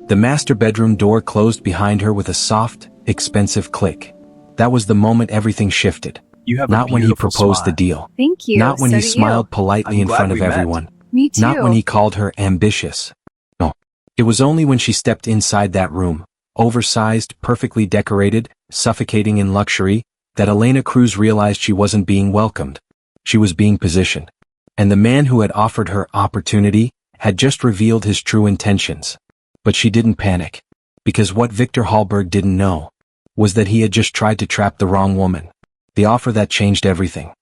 The master bedroom door closed behind her with a soft, expensive click. That was the moment everything shifted. You have Not a when he beautiful proposed the smile. deal. Thank you. Not when So he do smiled politely I'm in glad front of we met. everyone. Me too. Not when he called her ambitious. No. It was only when she stepped inside that room, oversized, perfectly decorated, suffocating in luxury, that Elena Cruz realized she wasn't being welcomed. She was being positioned. And the man who had offered her opportunity had just revealed his true intentions. But she didn't panic. Because what Victor Halberg didn't know was that he had just tried to trap the wrong woman. The offer that changed everything.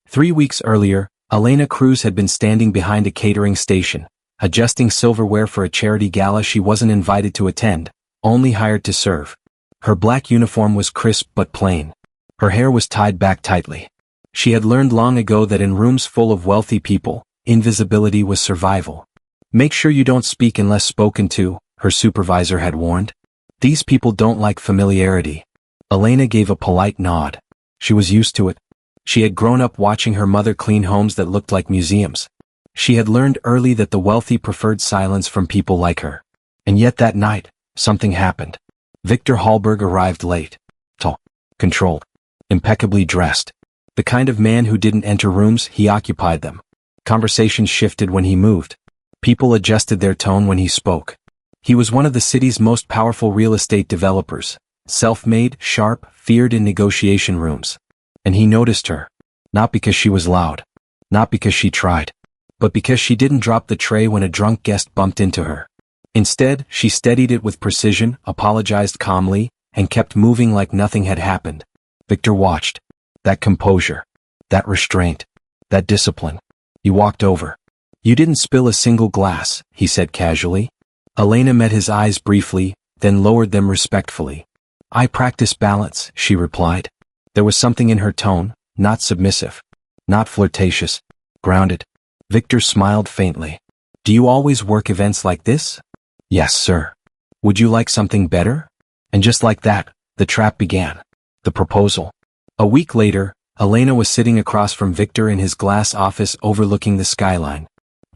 3 weeks earlier, Elena Cruz had been standing behind a catering station, adjusting silverware for a charity gala she wasn't invited to attend, only hired to serve. Her black uniform was crisp but plain. Her hair was tied back tightly. She had learned long ago that in rooms full of wealthy people, invisibility was survival. Make sure you don't speak unless spoken to, her supervisor had warned. These people don't like familiarity. Elena gave a polite nod. She was used to it. She had grown up watching her mother clean homes that looked like museums. She had learned early that the wealthy preferred silence from people like her. And yet that night, something happened. Victor Halberg arrived late. Tall, controlled, impeccably dressed. The kind of man who didn't enter rooms, he occupied them. Conversations shifted when he moved. People adjusted their tone when he spoke. He was one of the city's most powerful real estate developers. Self-made, sharp, feared in negotiation rooms. And he noticed her. Not because she was loud. Not because she tried. But because she didn't drop the tray when a drunk guest bumped into her. Instead, she steadied it with precision, apologized calmly, and kept moving like nothing had happened. Victor watched. That composure. That restraint. That discipline. He walked over. You didn't spill a single glass, he said casually. Elena met his eyes briefly, then lowered them respectfully. I practice balance, she replied. There was something in her tone, not submissive, not flirtatious, grounded. Victor smiled faintly. Do you always work events like this? Yes, sir. Would you like something better? And just like that, the trap began. The proposal. A week later, Elena was sitting across from Victor in his glass office overlooking the skyline.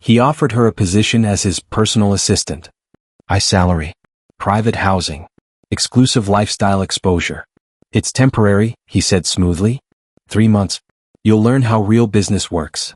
He offered her a position as his personal assistant. High salary. Private housing. Exclusive lifestyle exposure. It's temporary, he said smoothly. 3 months. You'll learn how real business works.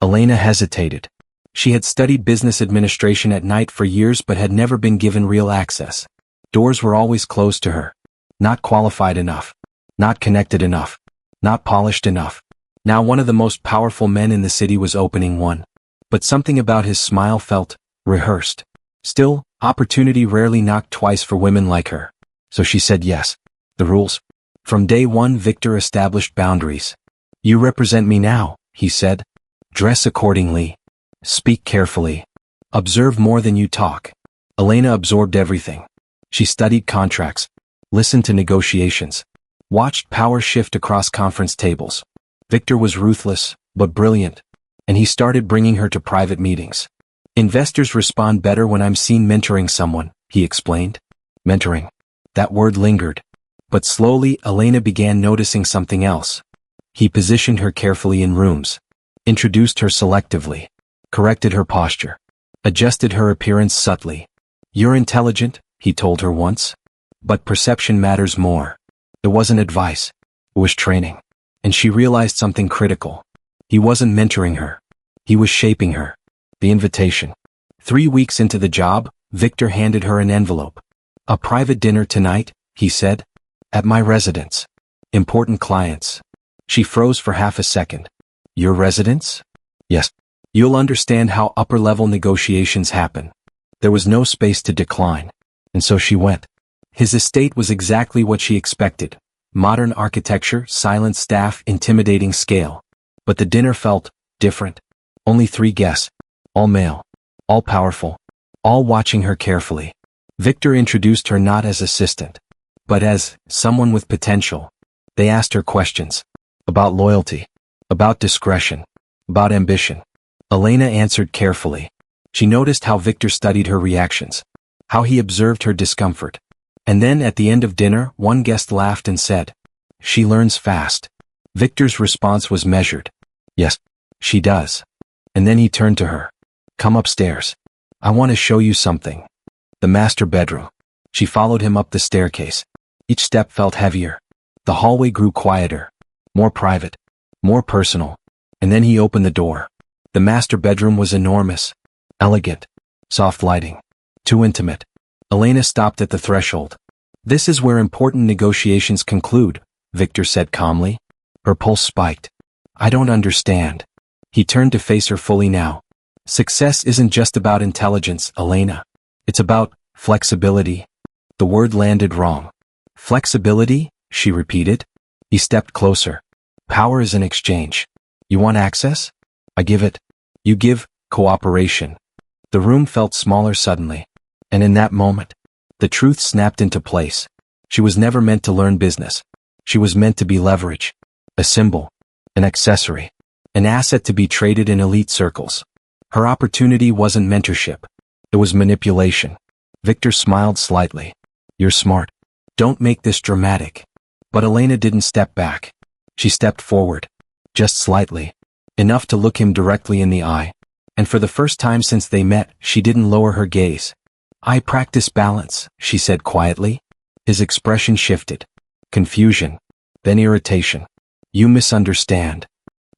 Elena hesitated. She had studied business administration at night for years but had never been given real access. Doors were always closed to her. Not qualified enough. Not connected enough. Not polished enough. Now one of the most powerful men in the city was opening one. But something about his smile felt rehearsed. Still, opportunity rarely knocked twice for women like her. So she said yes. The rules. From day one, Victor established boundaries. You represent me now, he said. Dress accordingly. Speak carefully. Observe more than you talk. Elena absorbed everything. She studied contracts. Listened to negotiations. Watched power shift across conference tables. Victor was ruthless, but brilliant. And he started bringing her to private meetings. Investors respond better when I'm seen mentoring someone, he explained. Mentoring. That word lingered. But slowly, Elena began noticing something else. He positioned her carefully in rooms. Introduced her selectively. Corrected her posture. Adjusted her appearance subtly. You're intelligent, he told her once. But perception matters more. It wasn't advice. It was training. And she realized something critical. He wasn't mentoring her. He was shaping her. The invitation. 3 weeks into the job, Victor handed her an envelope. A private dinner tonight, he said. At my residence. Important clients. She froze for half a second. Your residence? Yes. You'll understand how upper-level negotiations happen. There was no space to decline. And so she went. His estate was exactly what she expected. Modern architecture, silent staff, intimidating scale. But the dinner felt different. Only 3 guests. All male. All powerful. All watching her carefully. Victor introduced her not as assistant, but as someone with potential. They asked her questions. About loyalty. About discretion. About ambition. Elena answered carefully. She noticed how Victor studied her reactions. How he observed her discomfort. And then at the end of dinner, one guest laughed and said, She learns fast. Victor's response was measured. Yes, she does. And then he turned to her. Come upstairs. I want to show you something. The master bedroom. She followed him up the staircase. Each step felt heavier. The hallway grew quieter, more private, more personal. And then he opened the door. The master bedroom was enormous, elegant, soft lighting, too intimate. Elena stopped at the threshold. "This is where important negotiations conclude," Victor said calmly. Her pulse spiked. "I don't understand." He turned to face her fully now. "Success isn't just about intelligence, Elena. It's about flexibility." The word landed wrong. "Flexibility?" she repeated. He stepped closer. "Power is an exchange. You want access? I give it. You give cooperation." The room felt smaller suddenly. And in that moment, the truth snapped into place. She was never meant to learn business. She was meant to be leverage. A symbol. An accessory. An asset to be traded in elite circles. Her opportunity wasn't mentorship. It was manipulation. Victor smiled slightly. "You're smart. Don't make this dramatic." But Elena didn't step back. She stepped forward. Just slightly. Enough to look him directly in the eye. And for the first time since they met, she didn't lower her gaze. "I practice balance," she said quietly. His expression shifted. Confusion. Then irritation. "You misunderstand."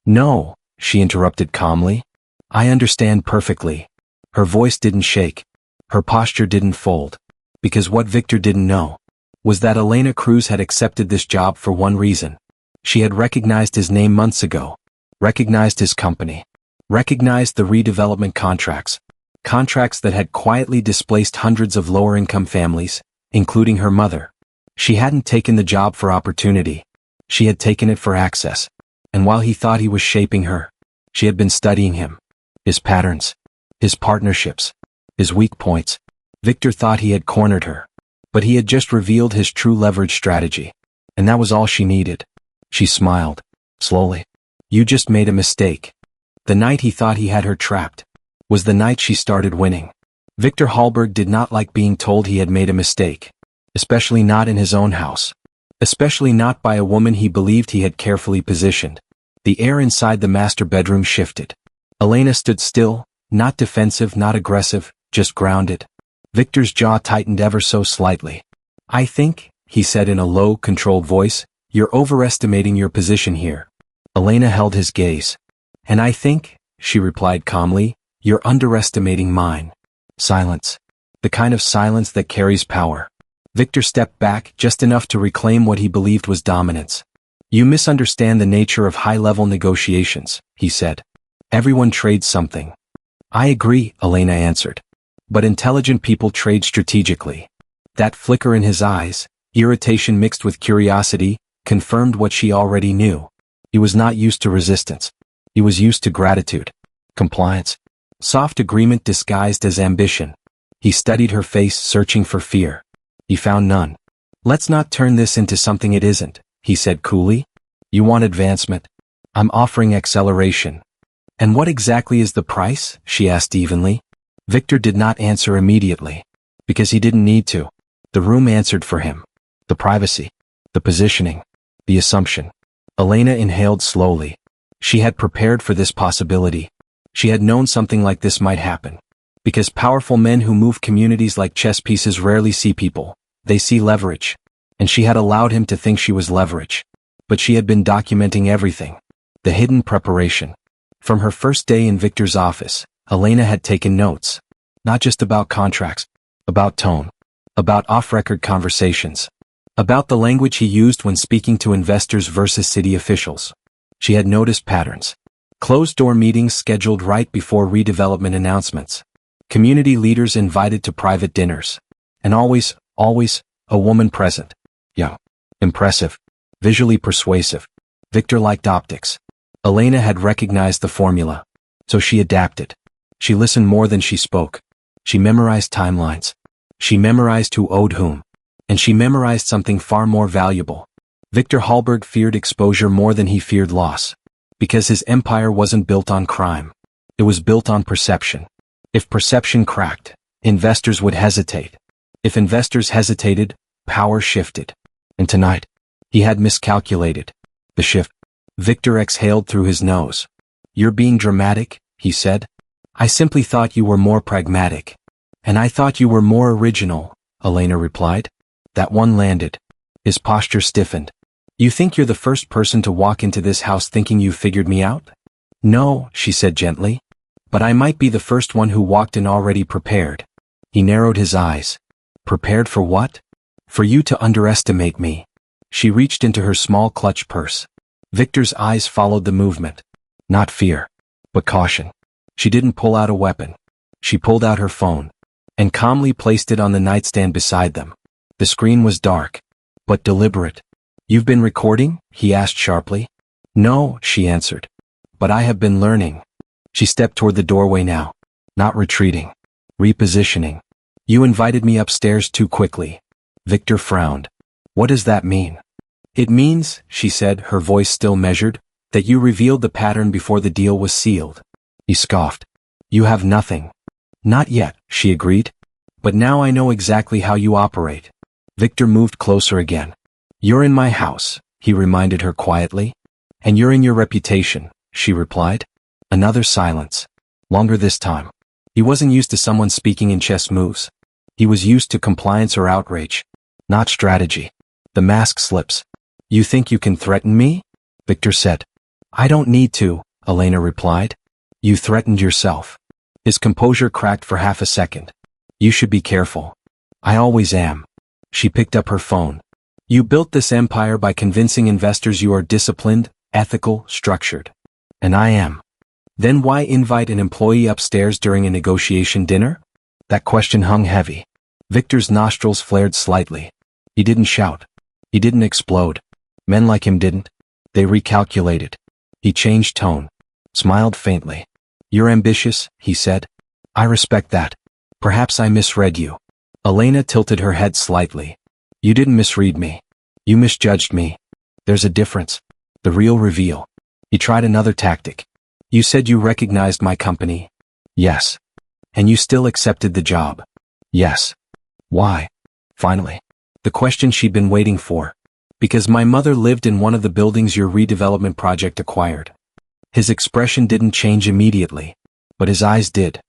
"No," she interrupted calmly. "I understand perfectly." Her voice didn't shake. Her posture didn't fold. Because what Victor didn't know was that Elena Cruz had accepted this job for one reason. She had recognized his name months ago. Recognized his company. Recognized the redevelopment contracts. Contracts that had quietly displaced hundreds of lower-income families, including her mother. She hadn't taken the job for opportunity. She had taken it for access. And while he thought he was shaping her, she had been studying him. His patterns. His partnerships. His weak points. Victor thought he had cornered her. But he had just revealed his true leverage strategy. And that was all she needed. She smiled. Slowly. "You just made a mistake." The night he thought he had her trapped was the night she started winning. Victor Halberg did not like being told he had made a mistake. Especially not in his own house. Especially not by a woman he believed he had carefully positioned. The air inside the master bedroom shifted. Elena stood still, not defensive, not aggressive, just grounded. Victor's jaw tightened ever so slightly. "I think," he said in a low, controlled voice, "you're overestimating your position here." Elena held his gaze. "And I think," she replied calmly, "you're underestimating mine." Silence. The kind of silence that carries power. Victor stepped back just enough to reclaim what he believed was dominance. "You misunderstand the nature of high-level negotiations," he said. "Everyone trades something." "I agree," Elena answered. "But intelligent people trade strategically." That flicker in his eyes, irritation mixed with curiosity, confirmed what she already knew. He was not used to resistance. He was used to gratitude. Compliance. Soft agreement disguised as ambition. He studied her face, searching for fear. He found none. "Let's not turn this into something it isn't," he said coolly. "You want advancement? I'm offering acceleration." "And what exactly is the price?" she asked evenly. Victor did not answer immediately. Because he didn't need to. The room answered for him. The privacy. The positioning. The assumption. Elena inhaled slowly. She had prepared for this possibility. She had known something like this might happen. Because powerful men who move communities like chess pieces rarely see people. They see leverage. And she had allowed him to think she was leverage. But she had been documenting everything. The hidden preparation. From her first day in Victor's office, Elena had taken notes. Not just about contracts. About tone. About off-record conversations. About the language he used when speaking to investors versus city officials. She had noticed patterns. Closed-door meetings scheduled right before redevelopment announcements. Community leaders invited to private dinners. And always, a woman present. Young. Impressive. Visually persuasive. Victor liked optics. Elena had recognized the formula. So she adapted. She listened more than she spoke. She memorized timelines. She memorized who owed whom. And she memorized something far more valuable. Victor Halberg feared exposure more than he feared loss. Because his empire wasn't built on crime. It was built on perception. If perception cracked, investors would hesitate. If investors hesitated, power shifted. And tonight, he had miscalculated. The shift. Victor exhaled through his nose. "You're being dramatic," he said. "I simply thought you were more pragmatic." And I thought you were more original, Elena replied. That one landed. His posture stiffened. You think you're the first person to walk into this house thinking you figured me out? No, she said gently. But I might be the first one who walked in already prepared. He narrowed his eyes. Prepared for what? For you to underestimate me. She reached into her small clutch purse. Victor's eyes followed the movement. Not fear, but caution. She didn't pull out a weapon. She pulled out her phone and calmly placed it on the nightstand beside them. The screen was dark, but deliberate. You've been recording? He asked sharply. No, she answered. But I have been learning. She stepped toward the doorway now. Not retreating. Repositioning. You invited me upstairs too quickly. Victor frowned. What does that mean? It means, she said, her voice still measured, that you revealed the pattern before the deal was sealed. He scoffed. You have nothing. Not yet, she agreed. But now I know exactly how you operate. Victor moved closer again. You're in my house, he reminded her quietly. And you're in your reputation, she replied. Another silence. Longer this time. He wasn't used to someone speaking in chess moves. He was used to compliance or outrage, not strategy. The mask slips. You think you can threaten me? Victor said. I don't need to, Elena replied. You threatened yourself. His composure cracked for half a second. You should be careful. I always am. She picked up her phone. You built this empire by convincing investors you are disciplined, ethical, structured. And I am. Then why invite an employee upstairs during a negotiation dinner? That question hung heavy. Victor's nostrils flared slightly. He didn't shout. He didn't explode. Men like him didn't. They recalculated. He changed tone. Smiled faintly. You're ambitious, he said. I respect that. Perhaps I misread you. Elena tilted her head slightly. You didn't misread me. You misjudged me. There's a difference. The real reveal. He tried another tactic. You said you recognized my company. Yes. And you still accepted the job. Yes. Why? Finally. The question she'd been waiting for. Because my mother lived in one of the buildings your redevelopment project acquired. His expression didn't change immediately, but his eyes did.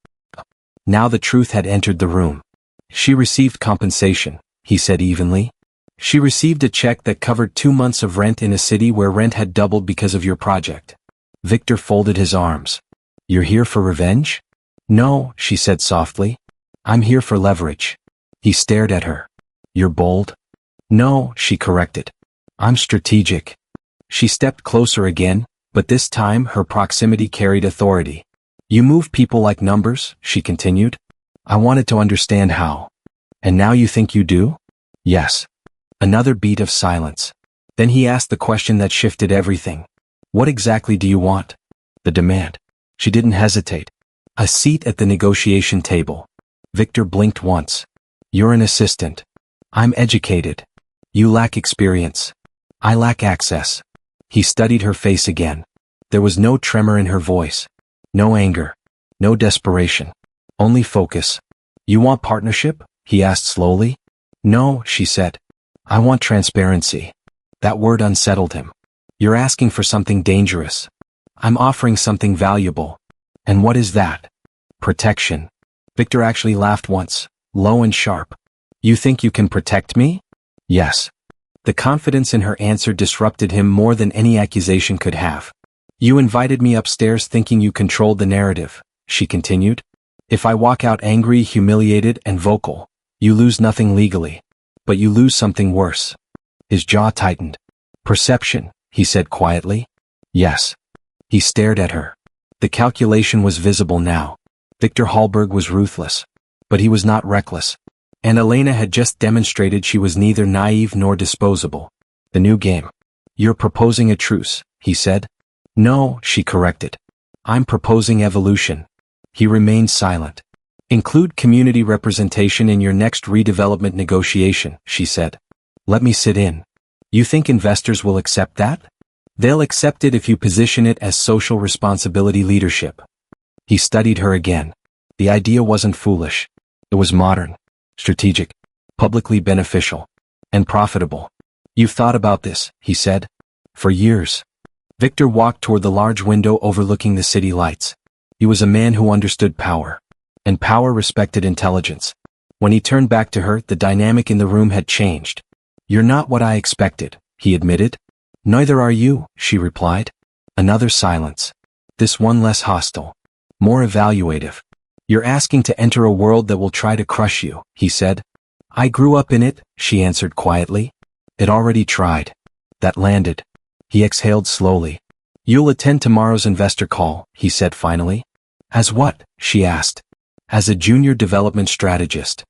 Now the truth had entered the room. She received compensation, he said evenly. She received a check that covered 2 months of rent in a city where rent had doubled because of your project. Victor folded his arms. You're here for revenge? No, she said softly. I'm here for leverage. He stared at her. You're bold? No, she corrected. I'm strategic. She stepped closer again, but this time her proximity carried authority. You move people like numbers, she continued. I wanted to understand how. And now you think you do? Yes. Another beat of silence. Then he asked the question that shifted everything. What exactly do you want? The demand. She didn't hesitate. A seat at the negotiation table. Victor blinked once. You're an assistant. I'm educated. You lack experience. I lack access. He studied her face again. There was no tremor in her voice. No anger. No desperation. Only focus. You want partnership? He asked slowly. No, she said. I want transparency. That word unsettled him. You're asking for something dangerous. I'm offering something valuable. And what is that? Protection. Victor actually laughed once, low and sharp. You think you can protect me? Yes. The confidence in her answer disrupted him more than any accusation could have. You invited me upstairs thinking you controlled the narrative, she continued. If I walk out angry, humiliated, and vocal, you lose nothing legally. But you lose something worse. His jaw tightened. Perception, he said quietly. Yes. He stared at her. The calculation was visible now. Victor Halberg was ruthless. But he was not reckless. And Elena had just demonstrated she was neither naive nor disposable. The new game. You're proposing a truce, he said. No, she corrected. I'm proposing evolution. He remained silent. Include community representation in your next redevelopment negotiation, she said. Let me sit in. You think investors will accept that? They'll accept it if you position it as social responsibility leadership. He studied her again. The idea wasn't foolish. It was modern. Strategic, publicly beneficial, and profitable. You've thought about this, he said. For years. Victor walked toward the large window overlooking the city lights. He was a man who understood power. and power respected intelligence. When he turned back to her, the dynamic in the room had changed. "You're not what I expected," he admitted. "Neither are you," she replied. Another silence. This one less hostile. More evaluative. "You're asking to enter a world that will try to crush you," he said. "I grew up in it," she answered quietly. "It already tried." That landed. He exhaled slowly. "You'll attend tomorrow's investor call," he said finally. "As what?" she asked. "As a junior development strategist."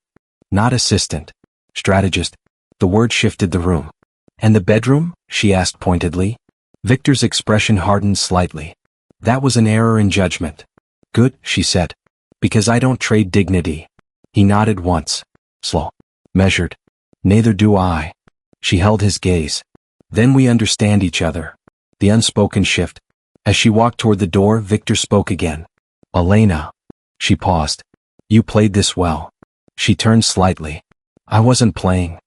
"Not assistant. Strategist." The word shifted the room. "And the bedroom?" she asked pointedly. Victor's expression hardened slightly. "That was an error in judgment." "Good," she said. "Because I don't trade dignity." He nodded once. Slow. Measured. "Neither do I." She held his gaze. "Then we understand each other." The unspoken shift. As she walked toward the door, Victor spoke again. "Elena." She paused. "You played this well." She turned slightly. "I wasn't playing."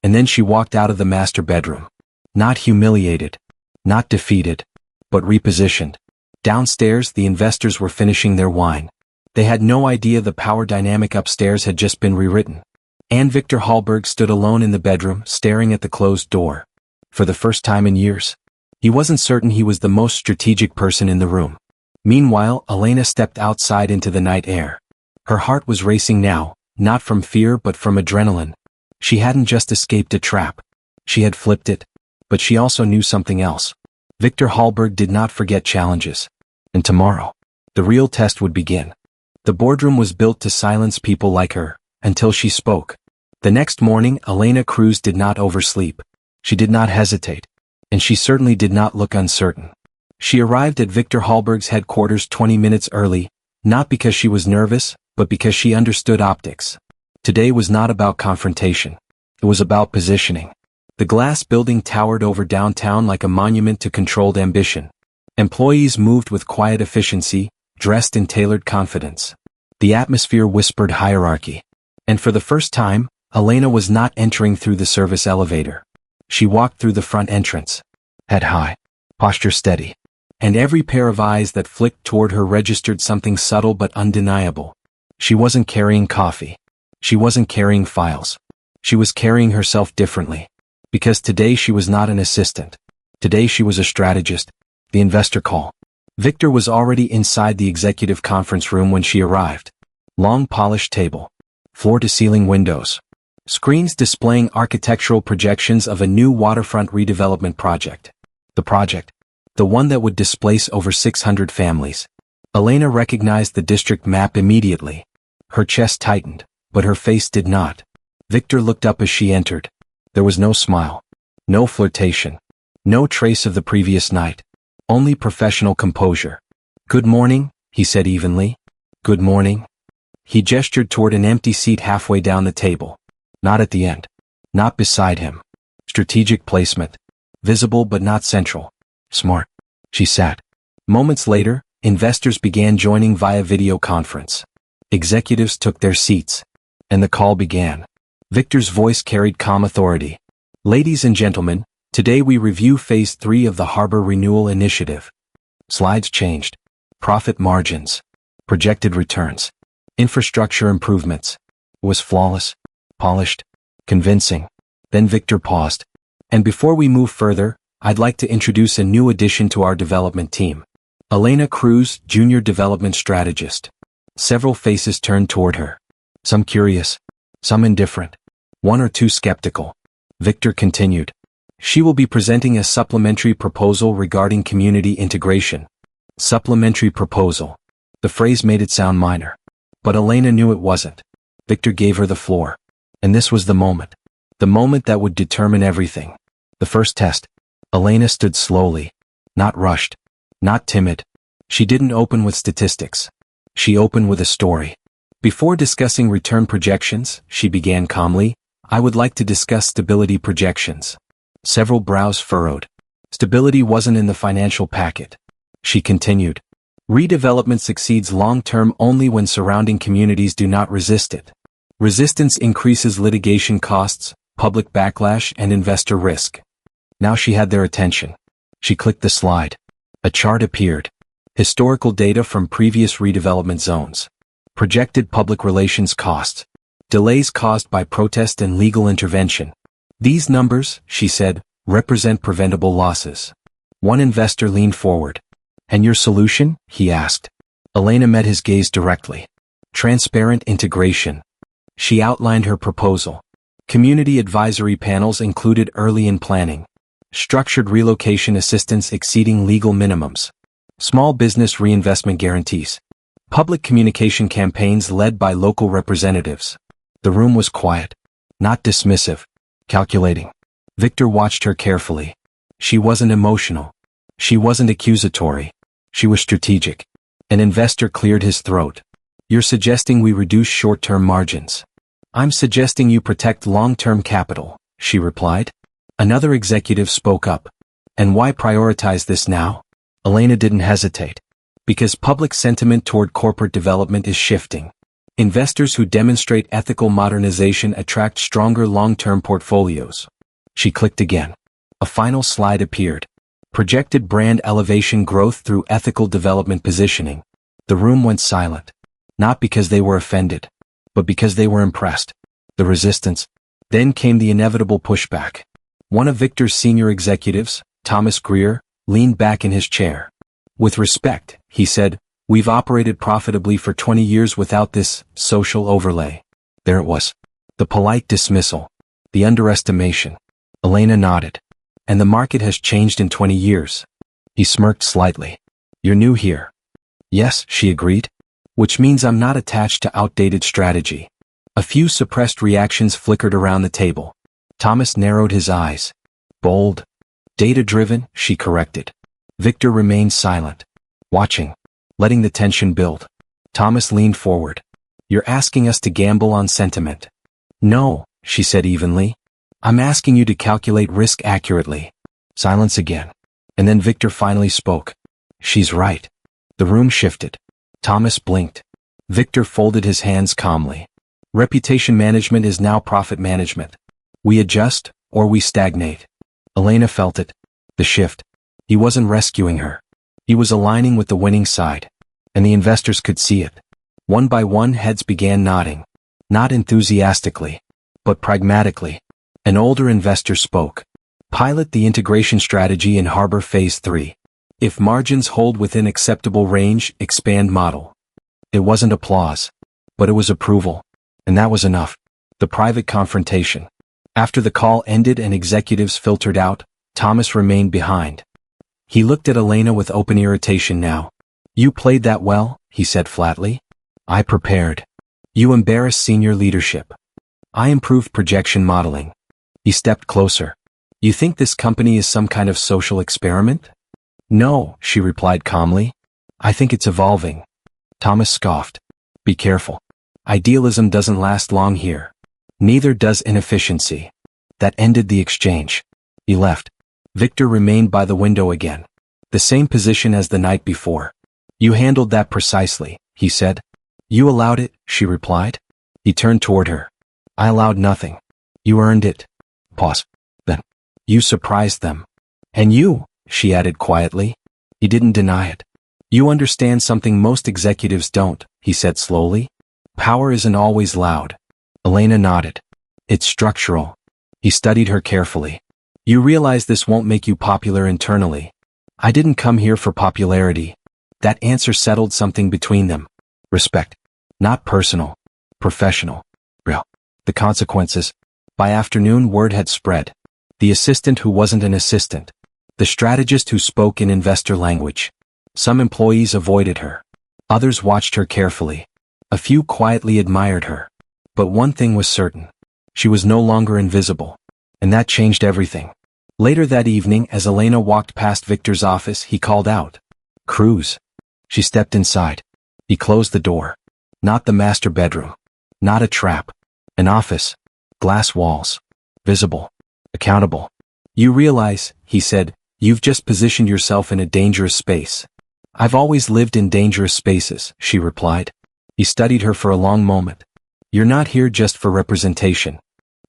And then she walked out of the master bedroom. Not humiliated. Not defeated. But repositioned. Downstairs, the investors were finishing their wine. They had no idea the power dynamic upstairs had just been rewritten. And Victor Halberg stood alone in the bedroom, staring at the closed door. For the first time in years, he wasn't certain he was the most strategic person in the room. Meanwhile, Elena stepped outside into the night air. Her heart was racing now, not from fear but from adrenaline. She hadn't just escaped a trap. She had flipped it. But she also knew something else. Victor Halberg did not forget challenges. And tomorrow, the real test would begin. The boardroom was built to silence people like her, until she spoke. The next morning, Elena Cruz did not oversleep. She did not hesitate. And she certainly did not look uncertain. She arrived at Victor Halberg's headquarters 20 minutes early, not because she was nervous, but because she understood optics. Today was not about confrontation. It was about positioning. The glass building towered over downtown like a monument to controlled ambition. Employees moved with quiet efficiency, dressed in tailored confidence. The atmosphere whispered hierarchy. And for the first time, Elena was not entering through the service elevator. She walked through the front entrance. Head high. Posture steady. And every pair of eyes that flicked toward her registered something subtle but undeniable. She wasn't carrying coffee. She wasn't carrying files. She was carrying herself differently. Because today she was not an assistant. Today she was a strategist. The investor call. Victor was already inside the executive conference room when she arrived. Long polished table. Floor-to-ceiling windows. Screens displaying architectural projections of a new waterfront redevelopment project. The project. The one that would displace over 600 families. Elena recognized the district map immediately. Her chest tightened, but her face did not. Victor looked up as she entered. There was no smile. No flirtation. No trace of the previous night. Only professional composure. "Good morning," he said evenly. "Good morning." He gestured toward an empty seat halfway down the table. Not at the end. Not beside him. Strategic placement. Visible but not central. Smart. She sat. Moments later, investors began joining via video conference. Executives took their seats. And the call began. Victor's voice carried calm authority. "Ladies and gentlemen, today we review Phase 3 of the Harbor Renewal Initiative." Slides changed. Profit margins. Projected returns. Infrastructure improvements. It was flawless. Polished. Convincing. Then Victor paused. "And before we move further, I'd like to introduce a new addition to our development team. Elena Cruz, Junior Development Strategist." Several faces turned toward her. Some curious. Some indifferent. One or two skeptical. Victor continued. "She will be presenting a supplementary proposal regarding community integration." Supplementary proposal. The phrase made it sound minor. But Elena knew it wasn't. Victor gave her the floor. And this was the moment. The moment that would determine everything. The first test. Elena stood slowly. Not rushed. Not timid. She didn't open with statistics. She opened with a story. Before discussing return projections, she began calmly, "I would like to discuss stability projections." Several brows furrowed. Stability wasn't in the financial packet. She continued. "Redevelopment succeeds long-term only when surrounding communities do not resist it. Resistance increases litigation costs, public backlash, and investor risk." Now she had their attention. She clicked the slide. A chart appeared. Historical data from previous redevelopment zones. Projected public relations costs. Delays caused by protest and legal intervention. These numbers, she said, represent preventable losses. One investor leaned forward. And your solution? He asked. Elena met his gaze directly. Transparent integration. She outlined her proposal. Community advisory panels included early in planning. Structured relocation assistance exceeding legal minimums. Small business reinvestment guarantees. Public communication campaigns led by local representatives. The room was quiet. Not dismissive. Calculating. Victor watched her carefully. She wasn't emotional. She wasn't accusatory. She was strategic. An investor cleared his throat. You're suggesting we reduce short-term margins. I'm suggesting you protect long-term capital, she replied. Another executive spoke up. And why prioritize this now? Elena didn't hesitate. Because public sentiment toward corporate development is shifting. Investors who demonstrate ethical modernization attract stronger long-term portfolios. She clicked again. A final slide appeared. Projected brand elevation growth through ethical development positioning. The room went silent. Not because they were offended, but because they were impressed. The resistance. Then came the inevitable pushback. One of Victor's senior executives, Thomas Greer, leaned back in his chair. With respect, he said, we've operated profitably for 20 years without this social overlay. There it was. The polite dismissal. The underestimation. Elena nodded. And the market has changed in 20 years. He smirked slightly. You're new here. Yes, she agreed. Which means I'm not attached to outdated strategy. A few suppressed reactions flickered around the table. Thomas narrowed his eyes. Bold. Data-driven, she corrected. Victor remained silent. Watching. Letting the tension build. Thomas leaned forward. You're asking us to gamble on sentiment. No, she said evenly. I'm asking you to calculate risk accurately. Silence again. And then Victor finally spoke. She's right. The room shifted. Thomas blinked. Victor folded his hands calmly. Reputation management is now profit management. We adjust, or we stagnate. Elena felt it. The shift. He wasn't rescuing her. He was aligning with the winning side. And the investors could see it. One by one heads began nodding. Not enthusiastically, but pragmatically. An older investor spoke. Pilot the integration strategy in Harbor Phase 3. If margins hold within acceptable range, expand model. It wasn't applause, but it was approval. And that was enough. The private confrontation. After the call ended and executives filtered out, Thomas remained behind. He looked at Elena with open irritation now. You played that well, he said flatly. I prepared. You embarrassed senior leadership. I improved projection modeling. He stepped closer. You think this company is some kind of social experiment? No, she replied calmly. I think it's evolving. Thomas scoffed. Be careful. Idealism doesn't last long here. Neither does inefficiency. That ended the exchange. He left. Victor remained by the window again. The same position as the night before. You handled that precisely, he said. You allowed it, she replied. He turned toward her. I allowed nothing. You earned it. Pause. Then. You surprised them. And you, she added quietly. He didn't deny it. You understand something most executives don't, he said slowly. Power isn't always loud. Elena nodded. It's structural. He studied her carefully. You realize this won't make you popular internally. I didn't come here for popularity. That answer settled something between them. Respect. Not personal. Professional. Real. The consequences. By afternoon word had spread. The assistant who wasn't an assistant. The strategist who spoke in investor language. Some employees avoided her. Others watched her carefully. A few quietly admired her. But one thing was certain. She was no longer invisible. And that changed everything. Later that evening, as Elena walked past Victor's office, he called out. Cruz. She stepped inside. He closed the door. Not the master bedroom. Not a trap. An office. Glass walls. Visible. Accountable. You realize, he said, you've just positioned yourself in a dangerous space. I've always lived in dangerous spaces, she replied. He studied her for a long moment. You're not here just for representation.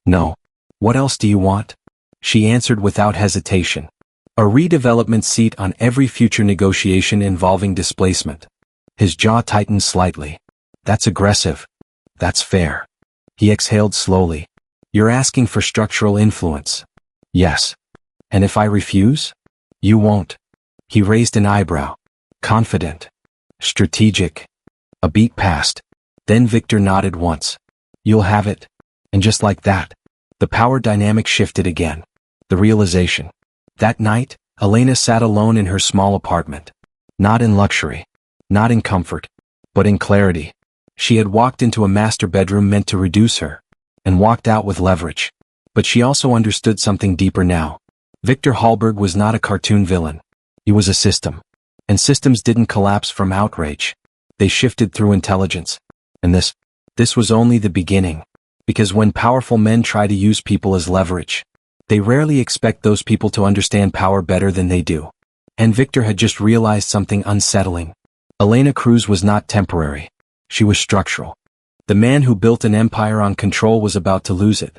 No. What else do you want? She answered without hesitation. A redevelopment seat on every future negotiation involving displacement. His jaw tightened slightly. That's aggressive. That's fair. He exhaled slowly. You're asking for structural influence. Yes. And if I refuse? You won't. He raised an eyebrow. Confident. Strategic. A beat passed. Then Victor nodded once. You'll have it. And just like that, the power dynamic shifted again. The realization. That night, Elena sat alone in her small apartment. Not in luxury. Not in comfort. But in clarity. She had walked into a master bedroom meant to reduce her, and walked out with leverage. But she also understood something deeper now. Victor Halberg was not a cartoon villain. He was a system. And systems didn't collapse from outrage. They shifted through intelligence. And this was only the beginning. Because when powerful men try to use people as leverage, they rarely expect those people to understand power better than they do. And Victor had just realized something unsettling. Elena Cruz was not temporary. She was structural. The man who built an empire on control was about to lose it.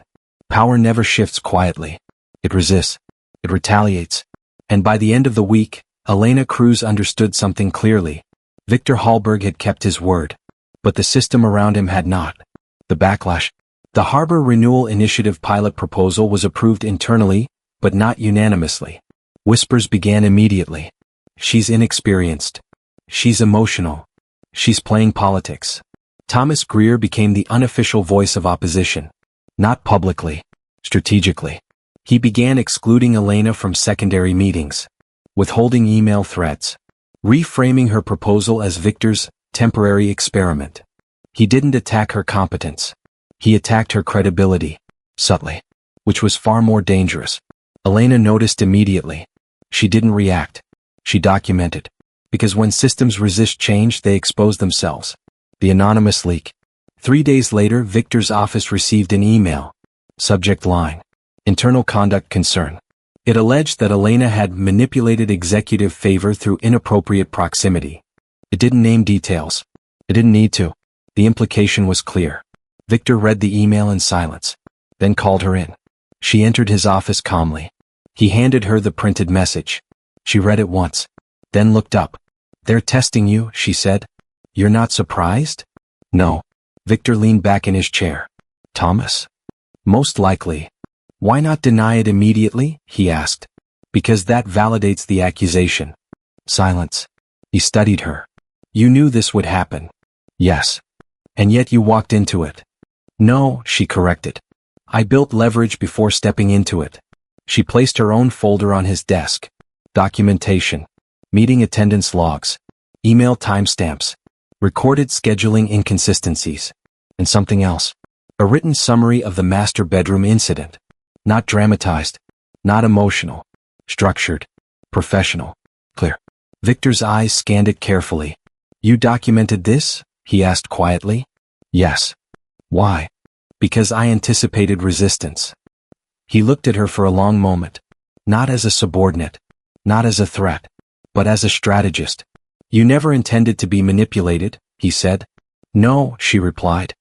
Power never shifts quietly. It resists. It retaliates. And by the end of the week, Elena Cruz understood something clearly. Victor Halberg had kept his word. But the system around him had not. The backlash. The Harbor Renewal Initiative pilot proposal was approved internally, but not unanimously. Whispers began immediately. She's inexperienced. She's emotional. She's playing politics. Thomas Greer became the unofficial voice of opposition. Not publicly. Strategically. He began excluding Elena from secondary meetings. Withholding email threads. Reframing her proposal as Victor's temporary experiment. He didn't attack her competence. He attacked her credibility. Subtly. Which was far more dangerous. Elena noticed immediately. She didn't react. She documented. Because when systems resist change, they expose themselves. The anonymous leak. 3 days later, Victor's office received an email. Subject line. Internal conduct concern. It alleged that Elena had manipulated executive favor through inappropriate proximity. It didn't name details. It didn't need to. The implication was clear. Victor read the email in silence. Then called her in. She entered his office calmly. He handed her the printed message. She read it once. Then looked up. They're testing you, she said. You're not surprised? No. Victor leaned back in his chair. Thomas? Most likely. Why not deny it immediately? He asked. Because that validates the accusation. Silence. He studied her. You knew this would happen. Yes. And yet you walked into it. No, she corrected. I built leverage before stepping into it. She placed her own folder on his desk. Documentation. Meeting attendance logs. Email timestamps. Recorded scheduling inconsistencies. And something else. A written summary of the master bedroom incident. Not dramatized. Not emotional. Structured. Professional. Clear. Victor's eyes scanned it carefully. You documented this? He asked quietly. Yes. Why? Because I anticipated resistance. He looked at her for a long moment. Not as a subordinate. Not as a threat. But as a strategist. You never intended to be manipulated, he said. No, she replied.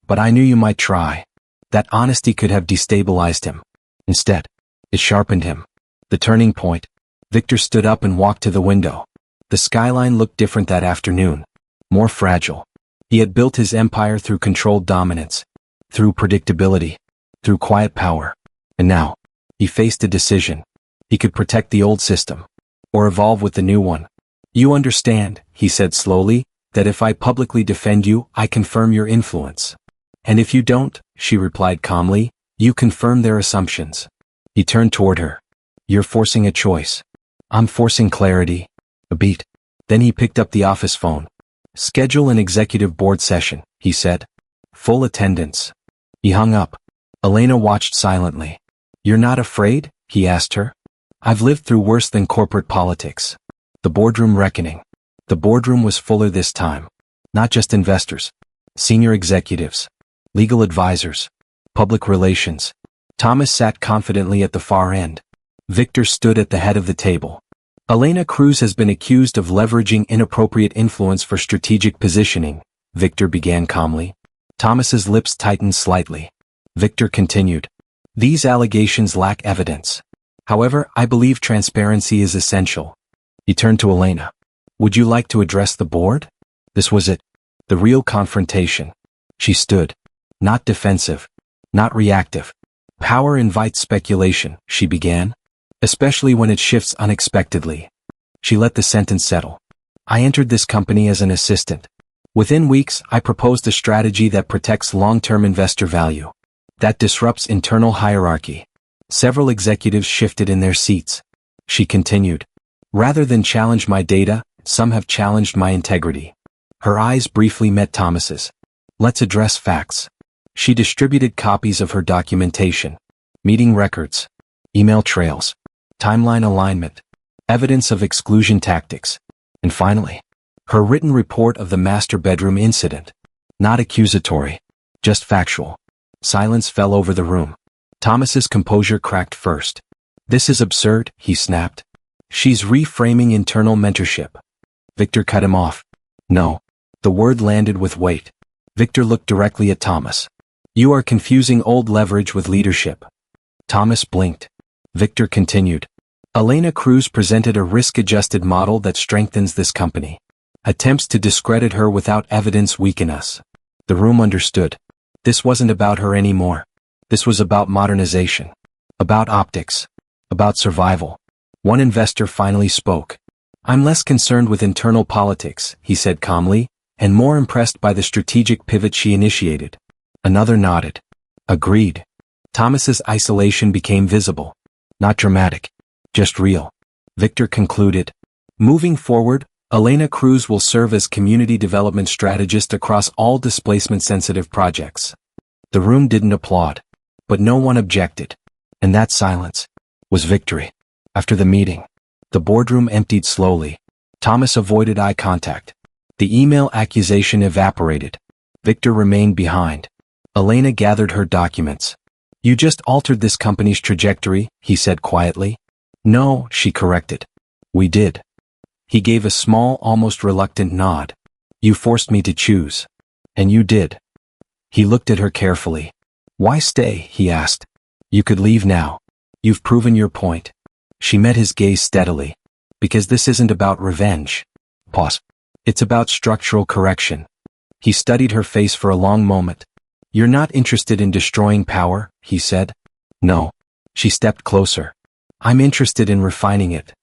But I knew you might try. That honesty could have destabilized him. Instead, it sharpened him. The turning point. Victor stood up and walked to the window. The skyline looked different that afternoon. More fragile. He had built his empire through controlled dominance. Through predictability. Through quiet power. And now, he faced a decision. He could protect the old system. Or evolve with the new one. You understand, he said slowly, that if I publicly defend you, I confirm your influence. And if you don't, she replied calmly, you confirm their assumptions. He turned toward her. You're forcing a choice. I'm forcing clarity. A beat. Then he picked up the office phone. Schedule an executive board session, he said. Full attendance. He hung up. Elena watched silently. You're not afraid? He asked her. I've lived through worse than corporate politics. The boardroom reckoning. The boardroom was fuller this time. Not just investors. Senior executives. Legal advisors. Public relations. Thomas sat confidently at the far end. Victor stood at the head of the table. Elena Cruz has been accused of leveraging inappropriate influence for strategic positioning, Victor began calmly. Thomas's lips tightened slightly. Victor continued. These allegations lack evidence. However, I believe transparency is essential. He turned to Elena. Would you like to address the board? This was it. The real confrontation. She stood. Not defensive. Not reactive. Power invites speculation, she began. Especially when it shifts unexpectedly. She let the sentence settle. I entered this company as an assistant. Within weeks, I proposed a strategy that protects long-term investor value. That disrupts internal hierarchy. Several executives shifted in their seats. She continued. Rather than challenge my data, some have challenged my integrity. Her eyes briefly met Thomas's. Let's address facts. She distributed copies of her documentation. Meeting records. Email trails. Timeline alignment. Evidence of exclusion tactics. And finally, her written report of the master bedroom incident. Not accusatory. Just factual. Silence fell over the room. Thomas's composure cracked first. This is absurd, he snapped. She's reframing internal mentorship. Victor cut him off. No. The word landed with weight. Victor looked directly at Thomas. You are confusing old leverage with leadership. Thomas blinked. Victor continued. Elena Cruz presented a risk-adjusted model that strengthens this company. Attempts to discredit her without evidence weaken us. The room understood. This wasn't about her anymore. This was about modernization. About optics. About survival. One investor finally spoke. I'm less concerned with internal politics, he said calmly, and more impressed by the strategic pivot she initiated. Another nodded. Agreed. Thomas's isolation became visible. Not dramatic. Just real. Victor concluded. Moving forward, Elena Cruz will serve as community development strategist across all displacement-sensitive projects. The room didn't applaud. But no one objected. And that silence was victory. After the meeting, the boardroom emptied slowly. Thomas avoided eye contact. The email accusation evaporated. Victor remained behind. Elena gathered her documents. You just altered this company's trajectory, he said quietly. No, she corrected. We did. He gave a small, almost reluctant nod. You forced me to choose. And you did. He looked at her carefully. Why stay, he asked. You could leave now. You've proven your point. She met his gaze steadily. Because this isn't about revenge. Pause. It's about structural correction. He studied her face for a long moment. You're not interested in destroying power, he said. No. She stepped closer. I'm interested in refining it.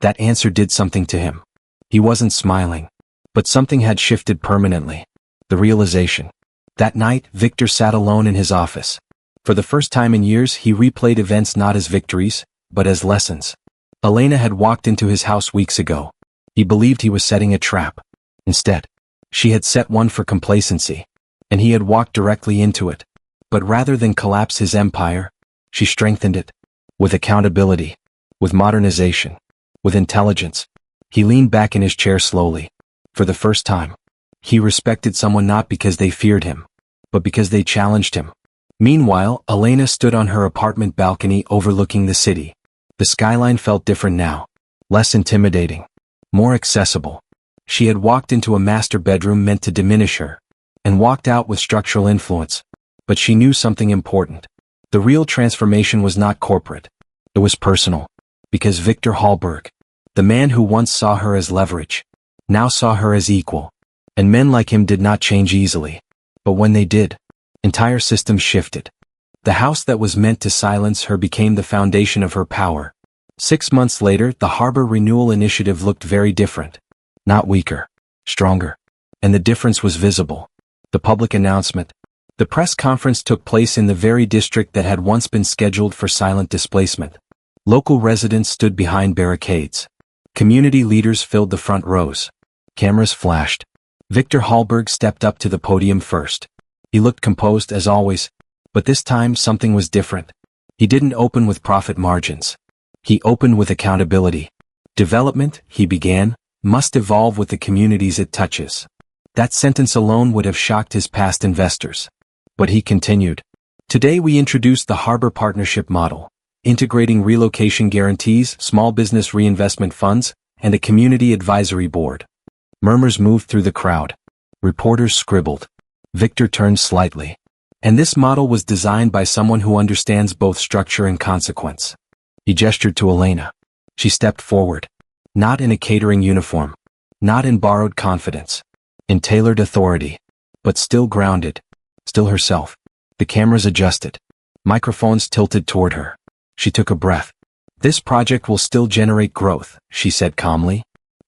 That answer did something to him. He wasn't smiling. But something had shifted permanently. The realization. That night, Victor sat alone in his office. For the first time in years, he replayed events not as victories, but as lessons. Elena had walked into his house weeks ago. He believed he was setting a trap. Instead, she had set one for complacency. And he had walked directly into it. But rather than collapse his empire, she strengthened it. With accountability. With modernization. With intelligence. He leaned back in his chair slowly. For the first time. He respected someone not because they feared him, but because they challenged him. Meanwhile, Elena stood on her apartment balcony overlooking the city. The skyline felt different now. Less intimidating. More accessible. She had walked into a master bedroom meant to diminish her. And walked out with structural influence. But she knew something important. The real transformation was not corporate. It was personal. Because Victor Halberg, the man who once saw her as leverage, now saw her as equal. And men like him did not change easily. But when they did, entire systems shifted. The house that was meant to silence her became the foundation of her power. 6 months later, the Harbor Renewal Initiative looked very different. Not weaker, stronger. And the difference was visible. The public announcement. The press conference took place in the very district that had once been scheduled for silent displacement. Local residents stood behind barricades. Community leaders filled the front rows. Cameras flashed. Victor Halberg stepped up to the podium first. He looked composed as always, but this time something was different. He didn't open with profit margins. He opened with accountability. Development, he began, must evolve with the communities it touches. That sentence alone would have shocked his past investors. But he continued. Today we introduced the Harbor Partnership Model, integrating relocation guarantees, small business reinvestment funds, and a community advisory board. Murmurs moved through the crowd. Reporters scribbled. Victor turned slightly. And this model was designed by someone who understands both structure and consequence. He gestured to Elena. She stepped forward. Not in a catering uniform. Not in borrowed confidence. in tailored authority, but still grounded, still herself. The cameras adjusted. Microphones tilted toward her. She took a breath. This project will still generate growth, she said calmly.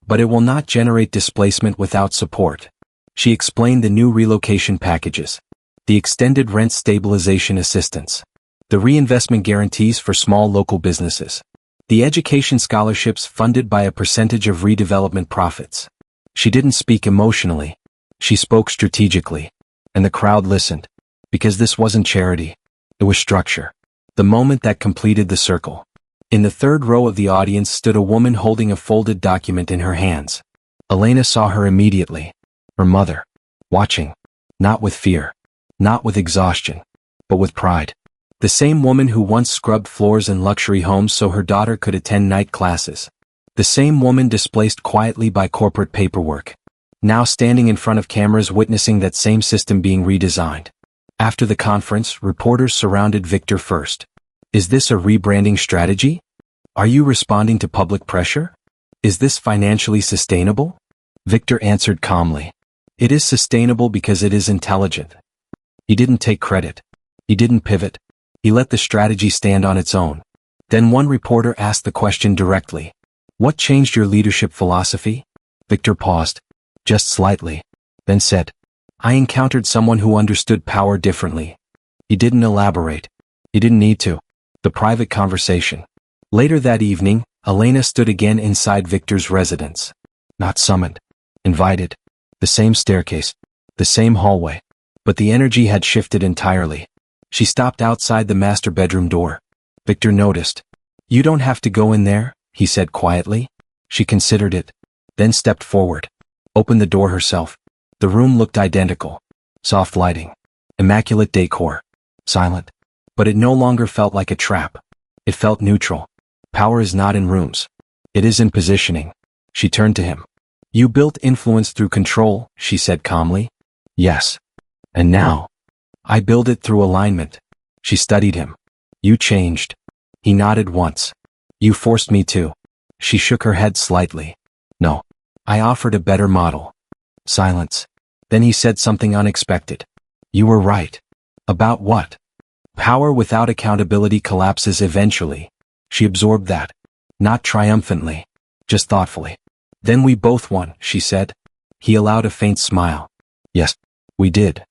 But it will not generate displacement without support. She explained the new relocation packages, the extended rent stabilization assistance, the reinvestment guarantees for small local businesses, the education scholarships funded by a percentage of redevelopment profits. She didn't speak emotionally. She spoke strategically. And the crowd listened. Because this wasn't charity. It was structure. The moment that completed the circle. In the third row of the audience stood a woman holding a folded document in her hands. Elena saw her immediately. Her mother. Watching. Not with fear. Not with exhaustion. But with pride. The same woman who once scrubbed floors in luxury homes so her daughter could attend night classes. The same woman displaced quietly by corporate paperwork. Now standing in front of cameras witnessing that same system being redesigned. After the conference, reporters surrounded Victor first. Is this a rebranding strategy? Are you responding to public pressure? Is this financially sustainable? Victor answered calmly. It is sustainable because it is intelligent. He didn't take credit. He didn't pivot. He let the strategy stand on its own. Then one reporter asked the question directly. What changed your leadership philosophy? Victor paused. Just slightly. Then said, I encountered someone who understood power differently. He didn't elaborate. He didn't need to. The private conversation. Later that evening, Elena stood again inside Victor's residence. Not summoned. Invited. The same staircase. The same hallway. But the energy had shifted entirely. She stopped outside the master bedroom door. Victor noticed. You don't have to go in there, he said quietly. She considered it. Then stepped forward. Opened the door herself. The room looked identical. Soft lighting. Immaculate decor. Silent. But it no longer felt like a trap. It felt neutral. Power is not in rooms. It is in positioning. She turned to him. You built influence through control, she said calmly. Yes. And now? I build it through alignment. She studied him. You changed. He nodded once. You forced me to. She shook her head slightly. No. I offered a better model. Silence. Then he said something unexpected. You were right. About what? Power without accountability collapses eventually. She absorbed that. Not triumphantly. Just thoughtfully. Then we both won, she said. He allowed a faint smile. Yes, we did.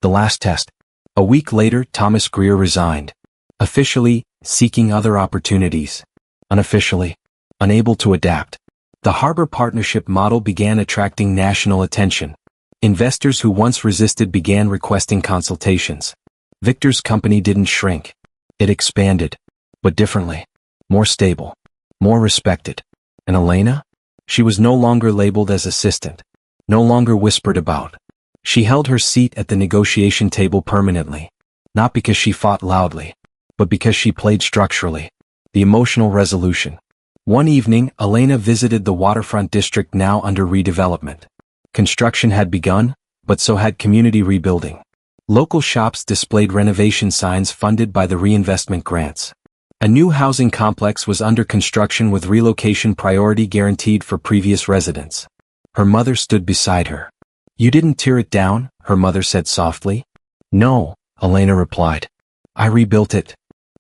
The last test. A week later, Thomas Greer resigned. Officially, seeking other opportunities. Unofficially, unable to adapt. The Harbor Partnership model began attracting national attention. Investors who once resisted began requesting consultations. Victor's company didn't shrink. It expanded. But differently. More stable. More respected. And Elena? She was no longer labeled as assistant. No longer whispered about. She held her seat at the negotiation table permanently. Not because she fought loudly. But because she played structurally. The emotional resolution. One evening, Elena visited the waterfront district now under redevelopment. Construction had begun, but so had community rebuilding. Local shops displayed renovation signs funded by the reinvestment grants. A new housing complex was under construction with relocation priority guaranteed for previous residents. Her mother stood beside her. You didn't tear it down, her mother said softly. No, Elena replied. I rebuilt it.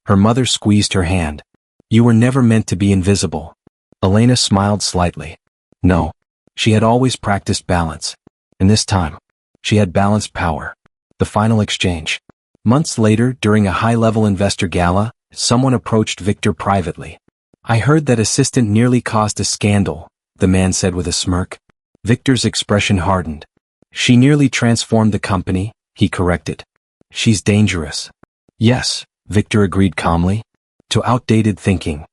Her mother squeezed her hand. You were never meant to be invisible. Elena smiled slightly. No. She had always practiced balance. And this time, she had balanced power. The final exchange. Months later, during a high-level investor gala, someone approached Victor privately. I heard that assistant nearly caused a scandal, the man said with a smirk. Victor's expression hardened. She nearly transformed the company, he corrected. She's dangerous. Yes, Victor agreed calmly. To outdated thinking.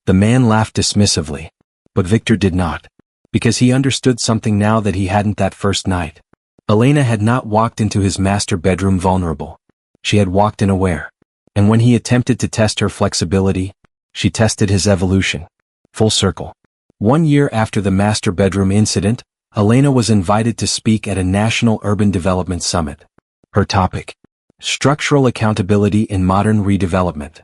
The man laughed dismissively. But Victor did not. Because he understood something now that he hadn't that first night. Elena had not walked into his master bedroom vulnerable. She had walked in aware. And when he attempted to test her flexibility, she tested his evolution. Full circle. 1 year after the master bedroom incident, Elena was invited to speak at a national urban development summit. Her topic. Structural accountability in modern redevelopment.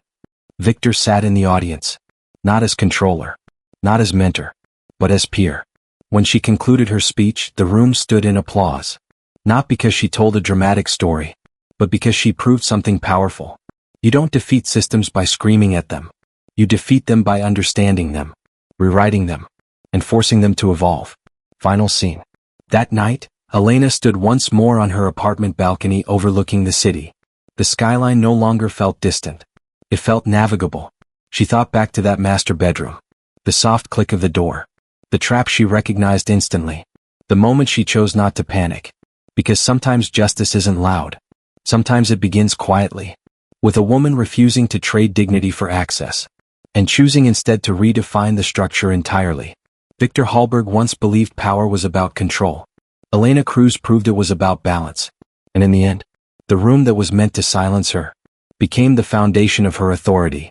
Victor sat in the audience. Not as controller. Not as mentor. But as peer. When she concluded her speech, the room stood in applause. Not because she told a dramatic story, but because she proved something powerful. You don't defeat systems by screaming at them. You defeat them by understanding them, rewriting them, and forcing them to evolve. Final scene. That night, Elena stood once more on her apartment balcony overlooking the city. The skyline no longer felt distant. It felt navigable. She thought back to that master bedroom. The soft click of the door. The trap she recognized instantly. The moment she chose not to panic. Because sometimes justice isn't loud. Sometimes it begins quietly. With a woman refusing to trade dignity for access. And choosing instead to redefine the structure entirely. Victor Halberg once believed power was about control. Elena Cruz proved it was about balance. And in the end, the room that was meant to silence her became the foundation of her authority.